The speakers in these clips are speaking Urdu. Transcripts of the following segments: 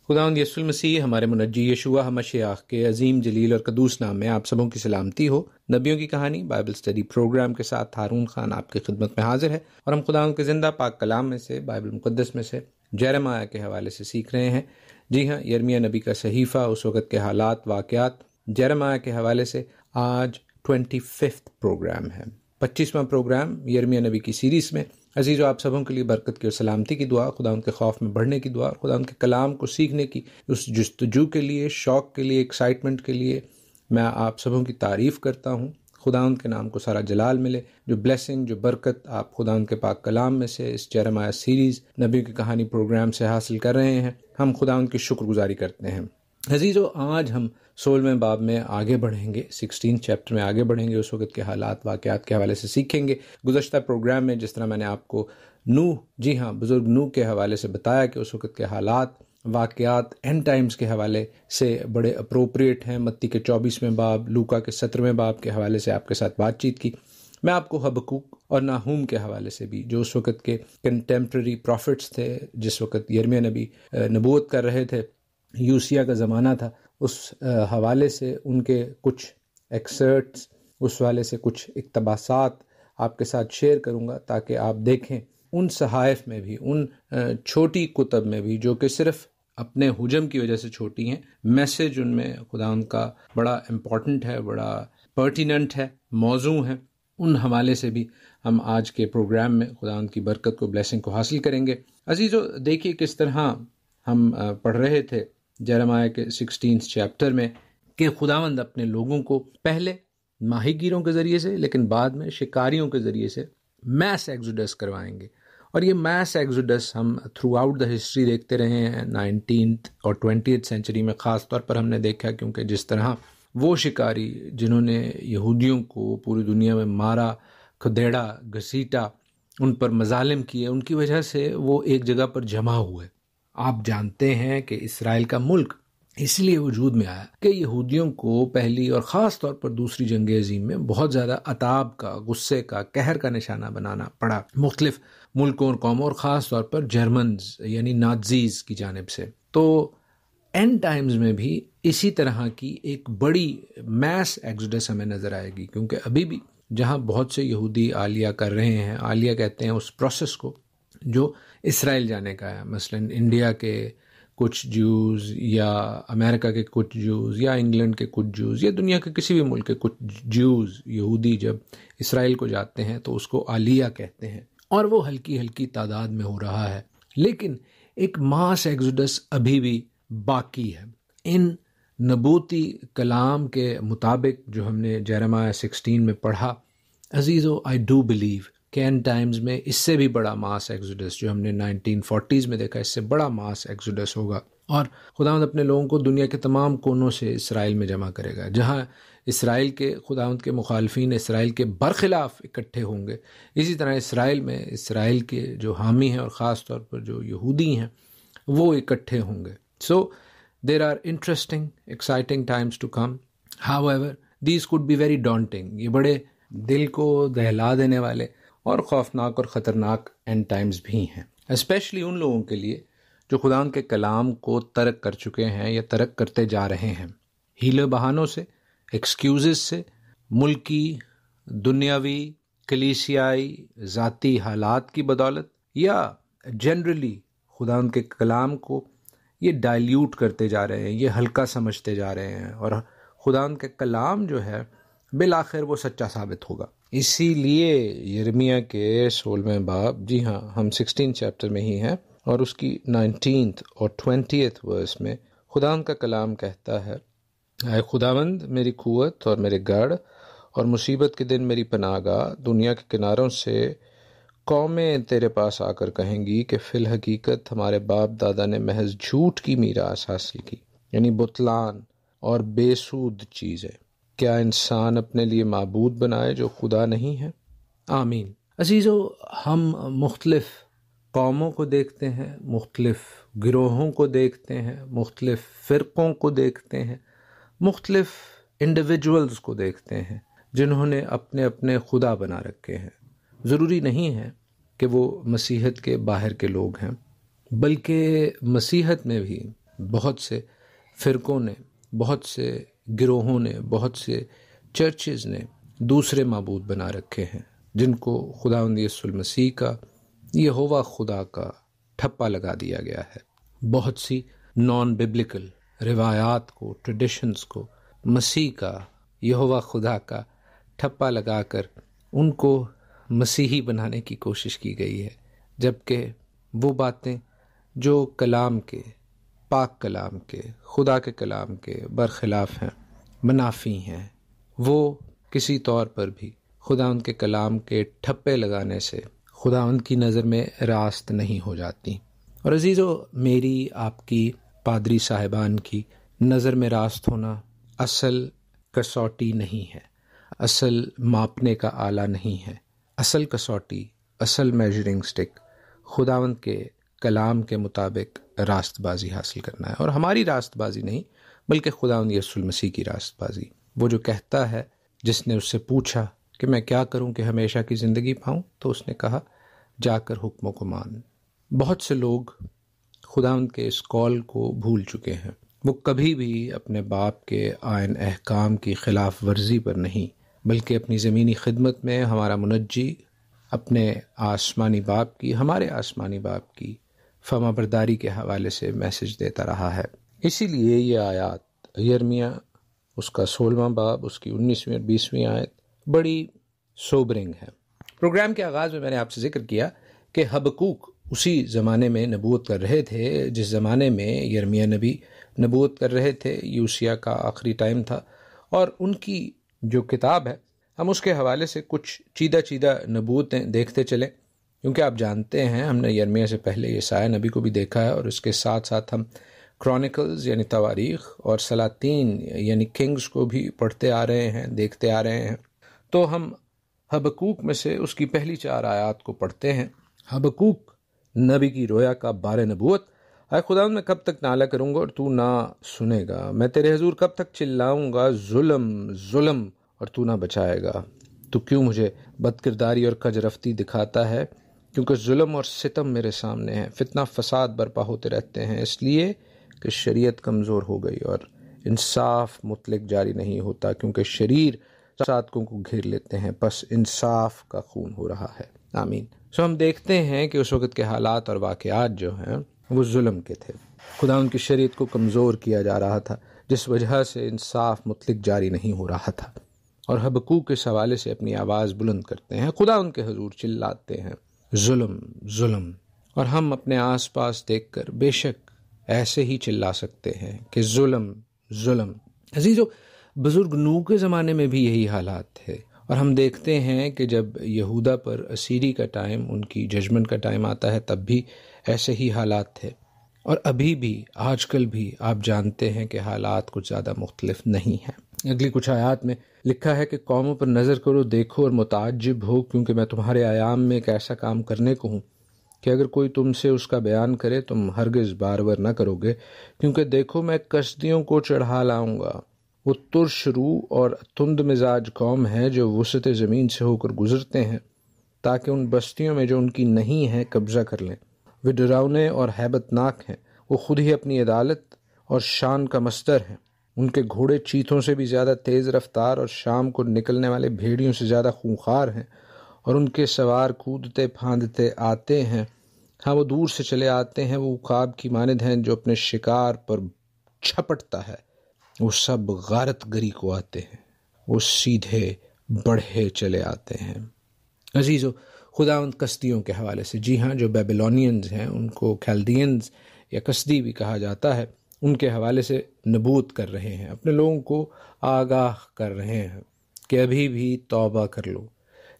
خداوند یسوع المسیح ہمارے منجی یشوع مشیخ کے عظیم جلیل اور قدوس نام میں آپ سبوں کی سلامتی ہو۔ نبیوں کی کہانی بائبل اسٹڈی پروگرام کے ساتھ ہارون خان آپ کی خدمت میں حاضر ہے، اور ہم خداوند کے زندہ پاک کلام میں سے، بائبل مقدس میں سے جیرمیہ کے حوالے سے سیکھ رہے ہیں۔ جی ہاں، یرمیہ نبی کا صحیفہ، اس وقت کے حالات، واقعات، جیرمیہ کے حوالے سے آج 25واں پروگرام ہے، 25واں پروگرام یرمیہ نبی کی سیریز میں۔ عزیزو، آپ سبوں کے لیے برکت کی اور سلامتی کی دعا، خدا ان کے خوف میں بڑھنے کی دعا، خدا ان کے کلام کو سیکھنے کی اس جستجو کے لیے، شوق کے لیے، ایکسائٹمنٹ کے لیے میں آپ سبوں کی تعریف کرتا ہوں۔ خدا ان کے نام کو سارا جلال ملے۔ جو بلیسنگ، جو برکت آپ خدا ان کے پاک کلام میں سے اس جیرمیہ سیریز نبی کی کہانی پروگرام سے حاصل کر رہے ہیں، ہم خدا ان کی شکر گزاری کرتے ہیں۔ عزیزو، آج ہم 16ویں باب میں آگے بڑھیں گے، 16 چیپٹر میں آگے بڑھیں گے، اس وقت کے حالات، واقعات کے حوالے سے سیکھیں گے۔ گزشتہ پروگرام میں جس طرح میں نے آپ کو نوح، جی ہاں، بزرگ نوح کے حوالے سے بتایا کہ اس وقت کے حالات، واقعات اینڈ ٹائمز کے حوالے سے بڑے اپروپریٹ ہیں۔ متی کے 24ویں باب، لوکا کے 17ویں باب کے حوالے سے آپ کے ساتھ بات چیت کی۔ میں آپ کو حبقوق اور ناہوم کے حوالے سے بھی، جو اس وقت کے کنٹمپرری پروفٹس تھے، جس وقت یرمیہ نبی نبوت کر رہے تھے، یوسیہ کا زمانہ تھا، اس حوالے سے ان کے کچھ ایکسرٹس، اس حوالے سے کچھ اقتباسات آپ کے ساتھ شیئر کروں گا، تاکہ آپ دیکھیں ان صحائف میں بھی، ان چھوٹی کتب میں بھی، جو کہ صرف اپنے حجم کی وجہ سے چھوٹی ہیں، میسج ان میں خدا ان کا بڑا امپورٹنٹ ہے، بڑا پرٹیننٹ ہے، موضوع ہے۔ ان حوالے سے بھی ہم آج کے پروگرام میں خدا ان کی برکت کو، بلیسنگ کو حاصل کریں گے۔ عزیزو، دیکھیے کس طرح ہم پڑھ رہے تھے جیرمیہ کے 16 چیپٹر میں کہ خداوند اپنے لوگوں کو پہلے ماہی گیروں کے ذریعے سے، لیکن بعد میں شکاریوں کے ذریعے سے میس ایگزوڈس کروائیں گے۔ اور یہ میس ایگزوڈس ہم تھرو آؤٹ دا ہسٹری دیکھتے رہے ہیں، 19th اور 20th سینچری میں خاص طور پر ہم نے دیکھا، کیونکہ جس طرح وہ شکاری جنہوں نے یہودیوں کو پوری دنیا میں مارا، کھدیڑا، گھسیٹا، ان پر مظالم کیے، ان کی وجہ سے وہ ایک جگہ پر جمع ہوئے۔ آپ جانتے ہیں کہ اسرائیل کا ملک اس لیے وجود میں آیا کہ یہودیوں کو پہلی اور خاص طور پر دوسری جنگ عظیم میں بہت زیادہ عتاب کا، غصے کا، قہر کا نشانہ بنانا پڑا مختلف ملکوں اور قوموں، اور خاص طور پر جرمنز یعنی نازیز کی جانب سے۔ تو اینڈ ٹائمز میں بھی اسی طرح کی ایک بڑی میس ایگزوڈس ہمیں نظر آئے گی، کیونکہ ابھی بھی جہاں بہت سے یہودی عالیہ کر رہے ہیں، عالیہ کہتے ہیں اس پروسیس کو جو اسرائیل جانے کا ہے، مثلا انڈیا کے کچھ جوز، یا امریکہ کے کچھ جوز، یا انگلینڈ کے کچھ جوز، یا دنیا کے کسی بھی ملک کے کچھ جوز، یہودی جب اسرائیل کو جاتے ہیں تو اس کو عالیہ کہتے ہیں، اور وہ ہلکی ہلکی تعداد میں ہو رہا ہے، لیکن ایک ماس ایگزوڈس ابھی بھی باقی ہے۔ ان نبوتی کلام کے مطابق جو ہم نے جیرمیہ 16 میں پڑھا، عزیزو، آئی ڈو بلیو کہ اینڈ ٹائمز میں اس سے بھی بڑا ماس ایگزوڈس جو ہم نے 1940s میں دیکھا، اس سے بڑا ماس ایگزوڈس ہوگا، اور خداوند اپنے لوگوں کو دنیا کے تمام کونوں سے اسرائیل میں جمع کرے گا۔ جہاں اسرائیل کے، خداوند کے مخالفین اسرائیل کے برخلاف اکٹھے ہوں گے، اسی طرح اسرائیل میں اسرائیل کے جو حامی ہیں اور خاص طور پر جو یہودی ہیں وہ اکٹھے ہوں گے۔ So there are interesting, exciting times to come. However, these could be very daunting. یہ بڑے دل کو دہلا دینے والے اور خوفناک اور خطرناک اینڈ ٹائمز بھی ہیں، اسپیشلی ان لوگوں کے لیے جو خدا کے کلام کو ترک کر چکے ہیں یا ترک کرتے جا رہے ہیں، ہیلے بہانوں سے، ایکسکیوزز سے، ملکی، دنیاوی، کلیسیائی، ذاتی حالات کی بدولت، یا جنرلی خدا کے کلام کو یہ ڈائلیوٹ کرتے جا رہے ہیں، یہ ہلکا سمجھتے جا رہے ہیں، اور خدا کے کلام جو ہے بالآخر وہ سچا ثابت ہوگا۔ اسی لیے یرمیہ کے 16ویں باب، جی ہاں، ہم 16 چیپٹر میں ہی ہیں، اور اس کی 19th اور 20th ورس میں خدا کا کلام کہتا ہے، اے خداوند میری قوت اور میرے گڑھ، اور مصیبت کے دن میری پناہ گاہ، دنیا کے کناروں سے قومیں تیرے پاس آ کر کہیں گی کہ فی الحقیقت ہمارے باپ دادا نے محض جھوٹ کی میراث حاصل کی، یعنی بتلان اور بے سود چیزیں۔ کیا انسان اپنے لیے معبود بنائے جو خدا نہیں ہے؟ آمین۔ عزیزو، ہم مختلف قوموں کو دیکھتے ہیں، مختلف گروہوں کو دیکھتے ہیں، مختلف فرقوں کو دیکھتے ہیں، مختلف انڈیویجولز کو دیکھتے ہیں جنہوں نے اپنے اپنے خدا بنا رکھے ہیں۔ ضروری نہیں ہے کہ وہ مسیحت کے باہر کے لوگ ہیں، بلکہ مسیحت میں بھی بہت سے فرقوں نے، بہت سے گروہوں نے، بہت سے چرچز نے دوسرے معبود بنا رکھے ہیں جن کو خداوند یسوع المسیح کا، یہوہ خدا کا ٹھپا لگا دیا گیا ہے۔ بہت سی نان ببلیکل روایات کو، ٹریڈیشنز کو مسیح کا، یہوہ خدا کا ٹھپا لگا کر ان کو مسیحی بنانے کی کوشش کی گئی ہے، جبکہ وہ باتیں جو کلام کے، پاک کلام کے، خدا کے کلام کے برخلاف ہیں، منافی ہیں، وہ کسی طور پر بھی خدا ان کے کلام کے ٹھپے لگانے سے خدا ان کی نظر میں راست نہیں ہو جاتی۔ اور عزیزو، میری، آپ کی، پادری صاحبان کی نظر میں راست ہونا اصل کسوٹی نہیں ہے، اصل ماپنے کا آلہ نہیں ہے۔ اصل کسوٹی، اصل میجرنگ سٹک خداوند کے کلام کے مطابق راست بازی حاصل کرنا ہے، اور ہماری راست بازی نہیں بلکہ خداوند یسوع المسیح کی راست بازی۔ وہ جو کہتا ہے، جس نے اس سے پوچھا کہ میں کیا کروں کہ ہمیشہ کی زندگی پاؤں، تو اس نے کہا جا کر حکموں کو مان۔ بہت سے لوگ خداوند کے اس کال کو بھول چکے ہیں۔ وہ کبھی بھی اپنے باپ کے آئین احکام کی خلاف ورزی پر نہیں، بلکہ اپنی زمینی خدمت میں ہمارا منجی اپنے آسمانی باپ کی، ہمارے آسمانی باپ کی فرما برداری کے حوالے سے میسج دیتا رہا ہے۔ اسی لیے یہ آیات یرمیہ اس کا 16واں باب، اس کی 19ویں اور 20ویں آیت بڑی سوبرنگ ہے۔ پروگرام کے آغاز میں نے آپ سے ذکر کیا کہ حبقوق اسی زمانے میں نبوت کر رہے تھے جس زمانے میں یرمیہ نبی نبوت کر رہے تھے۔ یوسیہ کا آخری ٹائم تھا، اور ان کی جو کتاب ہے، ہم اس کے حوالے سے کچھ چیدہ نبوتیں دیکھتے چلیں، کیونکہ آپ جانتے ہیں ہم نے یرمیہ سے پہلے یسایہ نبی کو بھی دیکھا ہے، اور اس کے ساتھ ساتھ ہم کرونیکلز یعنی تواریخ اور سلاطین یعنی کنگز کو بھی پڑھتے آ رہے ہیں، دیکھتے آ رہے ہیں۔ تو ہم حبقوق میں سے اس کی پہلی 4 آیات کو پڑھتے ہیں۔ حبقوق نبی کی رویا کا بار نبوت۔ اے خداوند، میں کب تک نالہ کروں گا اور تو نہ سنے گا؟ میں تیرے حضور کب تک چلاؤں گا؟ ظلم ظلم اور تو نہ بچائے گا۔ تو کیوں مجھے بد کرداری اور کج رفتی دکھاتا ہے؟ کیونکہ ظلم اور ستم میرے سامنے ہیں، فتنہ فساد برپا ہوتے رہتے ہیں، اس لیے کہ شریعت کمزور ہو گئی اور انصاف مطلق جاری نہیں ہوتا، کیونکہ شریر صادقوں کو گھیر لیتے ہیں، پس انصاف کا خون ہو رہا ہے۔ آمین۔ ہم دیکھتے ہیں کہ اس وقت کے حالات اور واقعات جو ہیں وہ ظلم کے تھے۔ خدا ان کی شریعت کو کمزور کیا جا رہا تھا، جس وجہ سے انصاف مطلق جاری نہیں ہو رہا تھا، اور حبقوق اس حوالے سے اپنی آواز بلند کرتے ہیں، خدا ان کے حضور چلاتے ہیں ظلم ظلم۔ اور ہم اپنے آس پاس دیکھ کر بے شک ایسے ہی چلا سکتے ہیں کہ ظلم ظلم۔ عزیزو، بزرگ نوح کے زمانے میں بھی یہی حالات تھے، اور ہم دیکھتے ہیں کہ جب یہودا پر اسیری کا ٹائم، ان کی ججمنٹ کا ٹائم آتا ہے، تب بھی ایسے ہی حالات تھے، اور ابھی بھی آج کل بھی آپ جانتے ہیں کہ حالات کچھ زیادہ مختلف نہیں ہیں۔ اگلی کچھ آیات میں لکھا ہے کہ قوموں پر نظر کرو، دیکھو اور متعجب ہو، کیونکہ میں تمہارے ایام میں ایک ایسا کام کرنے کو ہوں کہ اگر کوئی تم سے اس کا بیان کرے تم ہرگز بارور نہ کرو گے، کیونکہ دیکھو میں کسدیوں کو چڑھا لاؤں گا۔ وہ ترش روح اور تند مزاج قوم ہے جو وسط زمین سے ہو کر گزرتے ہیں، تاکہ ان بستیوں میں جو ان کی نہیں ہے قبضہ کر لیں۔ وہ ڈراؤنے اور ہیبت ناک ہیں، وہ خود ہی اپنی عدالت اور شان کا مصدر ہیں۔ ان کے گھوڑے چیتوں سے بھی زیادہ تیز رفتار اور شام کو نکلنے والے بھیڑیوں سے زیادہ خونخوار ہیں، اور ان کے سوار کودتے پھاندتے آتے ہیں، ہاں وہ دور سے چلے آتے ہیں، وہ عقاب کی مانند ہیں جو اپنے شکار پر چھپٹتا ہے۔ وہ سب غارت گری کو آتے ہیں، وہ سیدھے بڑھے چلے آتے ہیں۔ عزیزو، خداوند کسدیوں کے حوالے سے، جی ہاں، جو بیبلونینز ہیں ان کو کھلدینز یا کسدی بھی کہا جاتا ہے، ان کے حوالے سے نبوت کر رہے ہیں، اپنے لوگوں کو آگاہ کر رہے ہیں کہ ابھی بھی توبہ کر لو۔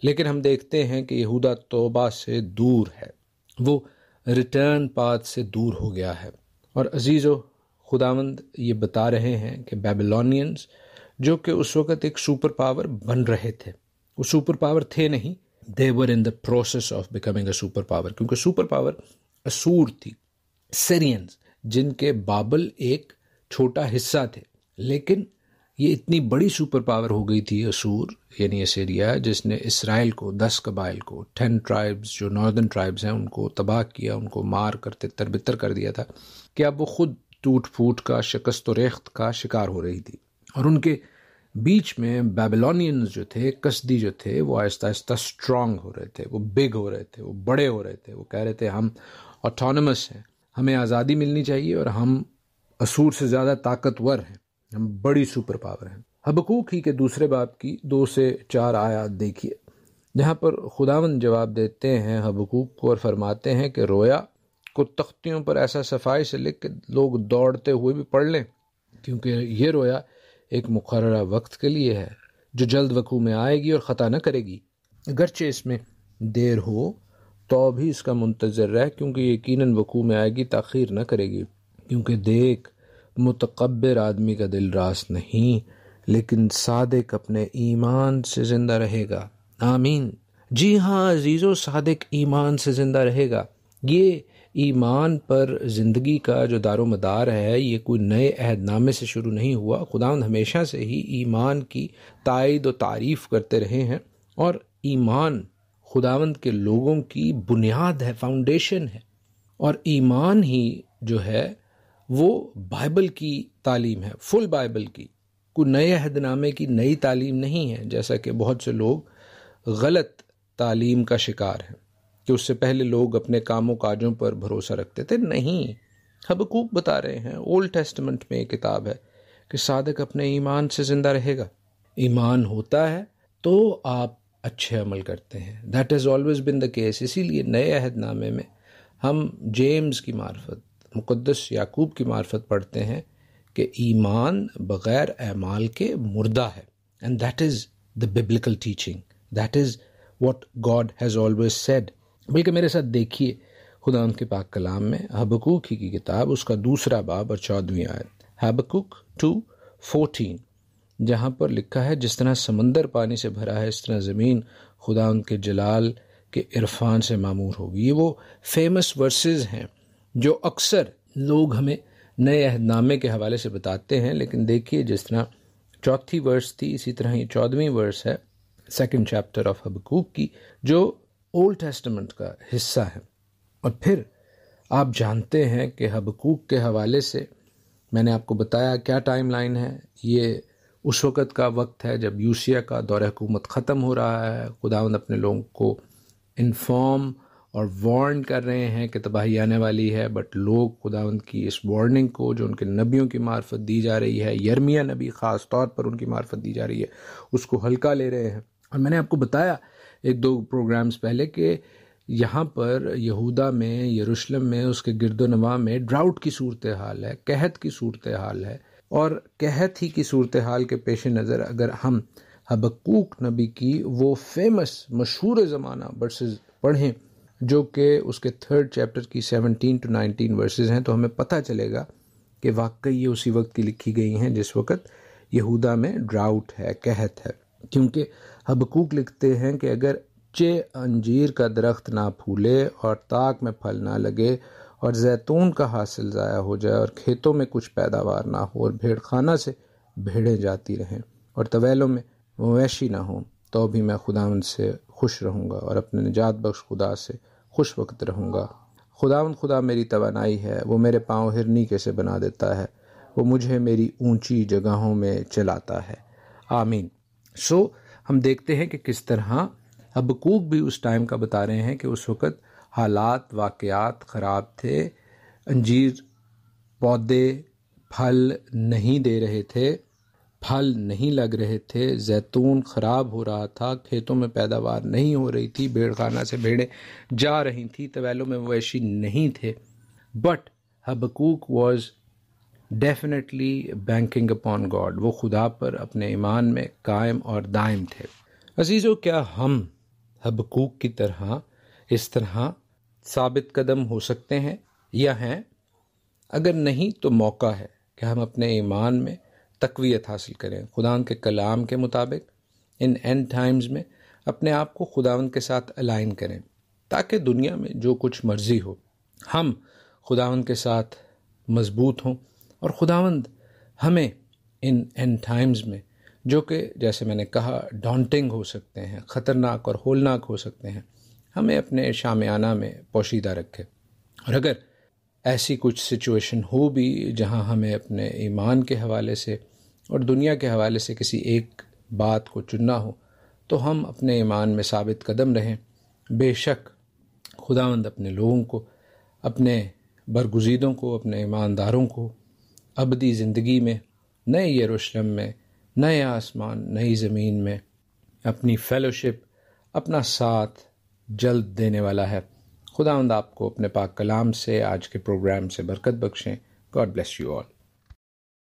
لیکن ہم دیکھتے ہیں کہ یہودا توبہ سے دور ہے، وہ ریٹرن پاتھ سے دور ہو گیا ہے۔ اور عزیزو، خداوند یہ بتا رہے ہیں کہ بیبلونینز جو کہ اس وقت ایک سپر پاور بن رہے تھے، وہ سپر پاور تھے نہیں، they were in the process of becoming a super power، کیونکہ سپر پاور اسور تھی، سیرینز، جن کے بابل ایک چھوٹا حصہ تھے، لیکن یہ اتنی بڑی سپر پاور ہو گئی تھی اسور یعنی اسیریا، جس نے اسرائیل کو، 10 قبائل کو، 10 ٹرائبز جو ناردرن ٹرائبز ہیں ان کو تباہ کیا، ان کو مار کر تتر بتر کر دیا تھا، کہ اب وہ خود ٹوٹ پھوٹ کا، شکست و ریخت کا شکار ہو رہی تھی، اور ان کے بیچ میں بیبلونینز جو تھے، کسدی جو تھے، وہ آہستہ آہستہ اسٹرانگ ہو رہے تھے، وہ بگ ہو رہے تھے، وہ بڑے ہو رہے تھے، وہ کہہ رہے تھے ہم آٹونمس ہیں، ہمیں آزادی ملنی چاہیے، اور ہم اسور سے زیادہ طاقتور ہیں، ہم بڑی سپر پاور ہیں۔ حبقوق ہی کے دوسرے باب کی 2 سے 4 آیات دیکھیے، جہاں پر خداوند جواب دیتے ہیں حبقوق کو اور فرماتے ہیں کہ رویا کو تختیوں پر ایسا صفائی سے لکھ کہ لوگ دوڑتے ہوئے بھی پڑھ لیں، کیونکہ یہ رویا ایک مقررہ وقت کے لیے ہے جو جلد وقوع میں آئے گی اور خطا نہ کرے گی، اگرچہ اس میں دیر ہو تو بھی اس کا منتظر رہ، کیونکہ یقیناً وقوع میں آئے گی، تاخیر نہ کرے گی۔ کیونکہ دیکھ، متکبر آدمی کا دل راست نہیں، لیکن صادق اپنے ایمان سے زندہ رہے گا۔ آمین۔ جی ہاں عزیزو، صادق ایمان سے زندہ رہے گا۔ یہ ایمان پر زندگی کا جو دار و مدار ہے، یہ کوئی نئے عہد نامے سے شروع نہیں ہوا۔ خداوند ہمیشہ سے ہی ایمان کی تائید و تعریف کرتے رہے ہیں، اور ایمان خداوند کے لوگوں کی بنیاد ہے، فاؤنڈیشن ہے، اور ایمان ہی جو ہے وہ بائبل کی تعلیم ہے، فل بائبل کی، کوئی نئے عہد نامے کی نئی تعلیم نہیں ہے، جیسا کہ بہت سے لوگ غلط تعلیم کا شکار ہیں کہ اس سے پہلے لوگ اپنے کام و کاجوں پر بھروسہ رکھتے تھے۔ نہیں، حبقوق بتا رہے ہیں، اولڈ ٹیسٹمنٹ میں یہ کتاب ہے کہ صادق اپنے ایمان سے زندہ رہے گا۔ ایمان ہوتا ہے تو آپ اچھے عمل کرتے ہیں، that is always been the case. اسی لیے نئے عہد نامے میں ہم جیمز کی معرفت، مقدس یعقوب کی معرفت پڑھتے ہیں کہ ایمان بغیر اعمال کے مردہ ہے، and that is the biblical teaching, that is what God has always said. بلکہ میرے ساتھ دیکھیے خدا کے پاک کلام میں حبقوق ہی کی کتاب، اس کا 2 باب اور 14 آیت، حبقوق 2:14، جہاں پر لکھا ہے جس طرح سمندر پانی سے بھرا ہے، اس طرح زمین خدا ان کے جلال کے عرفان سے معمور ہوگی۔ یہ وہ فیمس ورسز ہیں جو اکثر لوگ ہمیں نئے عہد نامے کے حوالے سے بتاتے ہیں، لیکن دیکھیے جس طرح 4 ورس تھی، اسی طرح یہ 14 ورس ہے 2nd چیپٹر آف حبقوق کی، جو اولڈ ٹیسٹمنٹ کا حصہ ہے۔ اور پھر آپ جانتے ہیں کہ حبقوق کے حوالے سے میں نے آپ کو بتایا کیا ٹائم لائن ہے۔ یہ اس وقت کا وقت ہے جب یوسیہ کا دور حکومت ختم ہو رہا ہے، خداوند اپنے لوگوں کو انفارم اور وارن کر رہے ہیں کہ تباہی آنے والی ہے، بٹ لوگ خداوند کی اس وارننگ کو جو ان کے نبیوں کی معرفت دی جا رہی ہے، یرمیہ نبی خاص طور پر ان کی معرفت دی جا رہی ہے، اس کو ہلکا لے رہے ہیں۔ اور میں نے آپ کو بتایا 1-2 پروگرامز پہلے کہ یہاں پر یہودا میں، یروشلم میں، اس کے گرد و نواح میں ڈراؤٹ کی صورتحال ہے، قحط کی صورتحال ہے، اور قحط ہی کی صورتحال کے پیش نظر اگر ہم حبقوق نبی کی وہ فیمس مشہور زمانہ ورسز پڑھیں جو کہ اس کے 3rd چیپٹر کی 17 to 19 ورسز ہیں، تو ہمیں پتہ چلے گا کہ واقعی یہ اسی وقت کی لکھی گئی ہیں جس وقت یہودا میں ڈراؤٹ ہے، قحط ہے۔ کیونکہ حبقوق لکھتے ہیں کہ اگر انجیر کا درخت نہ پھولے اور تاک میں پھل نہ لگے اور زیتون کا حاصل ضائع ہو جائے اور کھیتوں میں کچھ پیداوار نہ ہو اور بھیڑ خانہ سے بھیڑیں جاتی رہیں اور طویلوں میں مویشی نہ ہوں، تو بھی میں خداوند سے خوش رہوں گا اور اپنے نجات بخش خدا سے خوش وقت رہوں گا۔ خداوند خدا میری توانائی ہے، وہ میرے پاؤں ہرنی کے سے بنا دیتا ہے، وہ مجھے میری اونچی جگہوں میں چلاتا ہے۔ آمین۔ ہم دیکھتے ہیں کہ کس طرح حبقوق بھی اس ٹائم کا بتا رہے ہیں کہ اس وقت حالات، واقعات خراب تھے، انجیر پودے پھل نہیں دے رہے تھے، پھل نہیں لگ رہے تھے، زیتون خراب ہو رہا تھا، کھیتوں میں پیداوار نہیں ہو رہی تھی، بھیڑ خانہ سے بھیڑیں جا رہی تھیں، طویلوں میں مویشی نہیں تھے، but Habakkuk was definitely banking upon God, وہ خدا پر اپنے ایمان میں قائم اور دائم تھے۔ عزیزو، کیا ہم حبقوق کی طرح اس طرح ثابت قدم ہو سکتے ہیں یا ہیں؟ اگر نہیں تو موقع ہے کہ ہم اپنے ایمان میں تقویت حاصل کریں، خداوند کے کلام کے مطابق ان اینڈ ٹائمز میں اپنے آپ کو خداوند کے ساتھ الائن کریں، تاکہ دنیا میں جو کچھ مرضی ہو ہم خداوند کے ساتھ مضبوط ہوں، اور خداوند ہمیں ان اینڈ ٹائمز میں جو کہ جیسے میں نے کہا ڈانٹنگ ہو سکتے ہیں، خطرناک اور ہولناک ہو سکتے ہیں، ہمیں اپنے شامیانہ میں پوشیدہ رکھے۔ اور اگر ایسی کچھ سچویشن ہو بھی جہاں ہمیں اپنے ایمان کے حوالے سے اور دنیا کے حوالے سے کسی ایک بات کو چننا ہو تو ہم اپنے ایمان میں ثابت قدم رہیں۔ بے شک خداوند اپنے لوگوں کو، اپنے برگزیدوں کو، اپنے ایمانداروں کو ابدی زندگی میں، نئے یروشلم میں، نئے آسمان، نئی زمین میں اپنی فیلوشپ، اپنا ساتھ جلد دینے والا ہے۔ خداوند آپ کو اپنے پاک کلام سے، آج کے پروگرام سے برکت بخشیں۔ God bless you all.